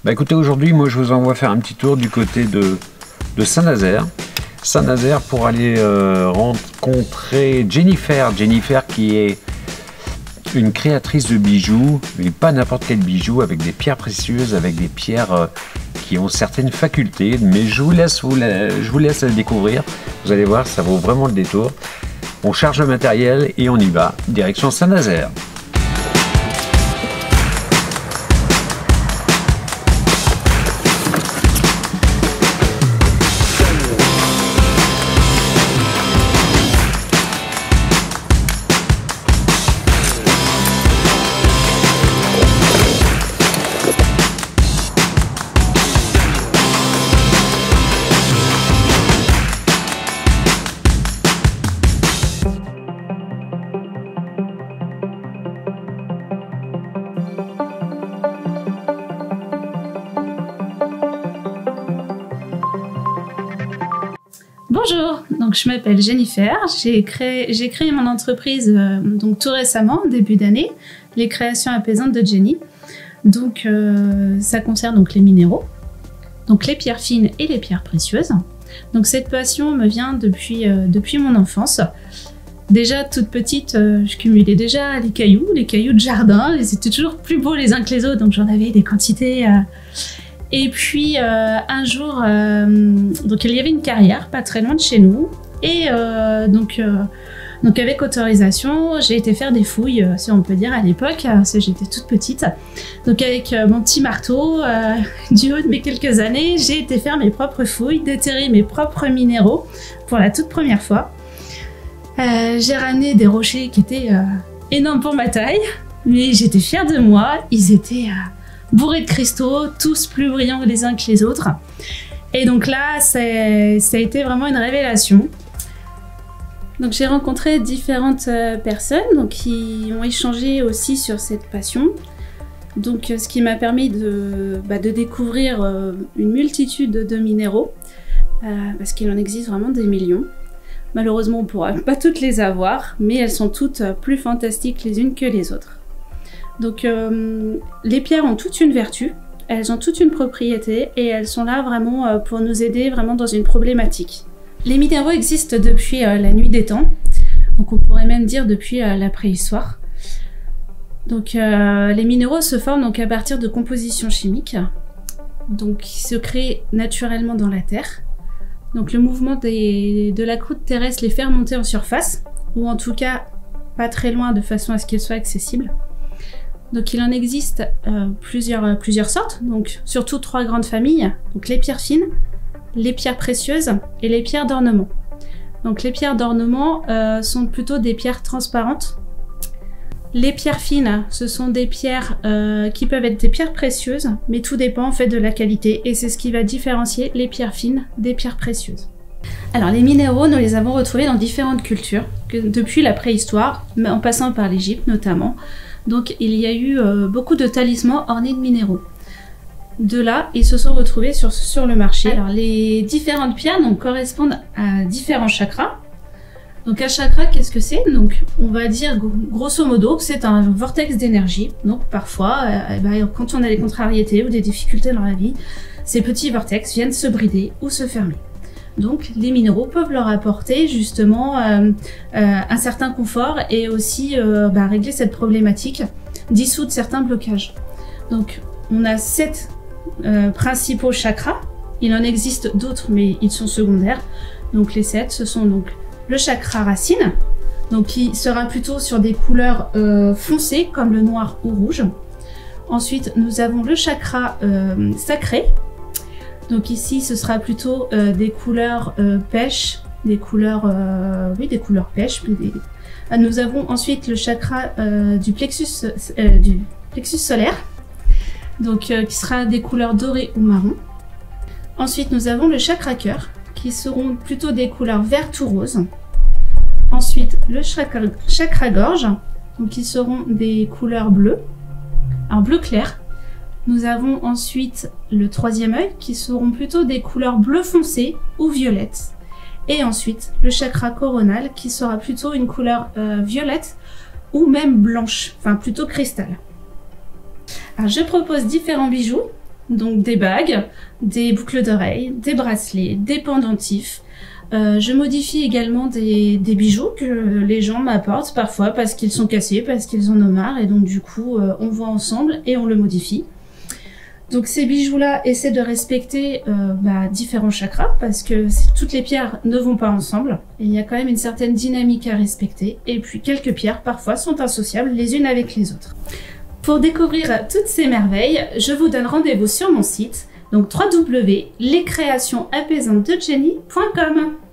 Bah écoutez, aujourd'hui, moi je vous envoie faire un petit tour du côté de Saint-Nazaire. Saint-Nazaire pour aller rencontrer Jennifer. Jennifer qui est une créatrice de bijoux, mais pas n'importe quel bijou, avec des pierres précieuses, avec des pierres qui ont certaines facultés. Mais je vous laisse la découvrir. Vous allez voir, ça vaut vraiment le détour. On charge le matériel et on y va, direction Saint-Nazaire. Bonjour, donc je m'appelle Jennifer, j'ai créé mon entreprise donc tout récemment, début d'année, les créations apaisantes de Jenny. Donc ça concerne donc les minéraux, donc les pierres fines et les pierres précieuses. Donc cette passion me vient depuis mon enfance. Déjà toute petite, je cumulais déjà les cailloux de jardin, ils étaient toujours plus beaux les uns que les autres, donc j'en avais des quantités. Et puis un jour, donc il y avait une carrière pas très loin de chez nous, et donc avec autorisation, j'ai été faire des fouilles, si on peut dire à l'époque, parce que j'étais toute petite. Donc avec mon petit marteau, du haut de mes quelques années, j'ai été faire mes propres fouilles, déterrer mes propres minéraux pour la toute première fois. J'ai ramené des rochers qui étaient énormes pour ma taille, mais j'étais fière de moi, ils étaient bourrés de cristaux, tous plus brillants les uns que les autres. Et donc là, ça a été vraiment une révélation. Donc j'ai rencontré différentes personnes donc, qui ont échangé aussi sur cette passion. Donc ce qui m'a permis de découvrir une multitude de minéraux, parce qu'il en existe vraiment des millions. Malheureusement, on ne pourra pas toutes les avoir, mais elles sont toutes plus fantastiques les unes que les autres. Donc les pierres ont toute une vertu, elles ont toute une propriété et elles sont là vraiment pour nous aider vraiment dans une problématique. Les minéraux existent depuis la nuit des temps, donc on pourrait même dire depuis la préhistoire. Donc les minéraux se forment donc à partir de compositions chimiques, donc qui se créent naturellement dans la terre. Donc le mouvement de la croûte terrestre les fait remonter en surface, ou en tout cas pas très loin de façon à ce qu'ils soient accessibles. Donc il en existe plusieurs sortes, donc surtout 3 grandes familles, donc les pierres fines, les pierres précieuses et les pierres d'ornement. Donc les pierres d'ornement sont plutôt des pierres transparentes. Les pierres fines, ce sont des pierres qui peuvent être des pierres précieuses, mais tout dépend en fait de la qualité et c'est ce qui va différencier les pierres fines des pierres précieuses. Alors les minéraux, nous les avons retrouvés dans différentes cultures, depuis la préhistoire, en passant par l'Égypte notamment. Donc il y a eu beaucoup de talismans ornés de minéraux. De là, ils se sont retrouvés sur le marché. Alors les différentes pierres donc, correspondent à différents chakras. Donc un chakra, qu'est-ce que c'est? Donc on va dire grosso modo que c'est un vortex d'énergie. Donc parfois, quand on a des contrariétés ou des difficultés dans la vie, ces petits vortex viennent se brider ou se fermer. Donc les minéraux peuvent leur apporter justement un certain confort et aussi régler cette problématique, dissoudre certains blocages. Donc on a 7 principaux chakras, il en existe d'autres mais ils sont secondaires. Donc les 7, ce sont donc le chakra racine, donc qui sera plutôt sur des couleurs foncées comme le noir ou rouge. Ensuite nous avons le chakra sacré. Donc ici, ce sera plutôt des couleurs pêche, des couleurs pêche. Nous avons ensuite le chakra du plexus solaire, donc qui sera des couleurs dorées ou marron. Ensuite, nous avons le chakra cœur, qui seront plutôt des couleurs vertes ou roses. Ensuite, le chakra gorge, donc qui seront des couleurs bleues, un bleu clair. Nous avons ensuite le 3e œil qui seront plutôt des couleurs bleu foncé ou violettes. Et ensuite le chakra coronal qui sera plutôt une couleur violette ou même blanche, enfin plutôt cristal. Alors je propose différents bijoux donc des bagues, des boucles d'oreilles, des bracelets, des pendentifs. Je modifie également des bijoux que les gens m'apportent parfois parce qu'ils sont cassés, parce qu'ils en ont marre, et donc du coup on voit ensemble et on le modifie. Donc ces bijoux-là essaient de respecter différents chakras parce que toutes les pierres ne vont pas ensemble. Et il y a quand même une certaine dynamique à respecter. Et puis quelques pierres parfois sont associables les unes avec les autres. Pour découvrir toutes ces merveilles, je vous donne rendez-vous sur mon site, donc www.lescreationsapaisantesdejenny.com.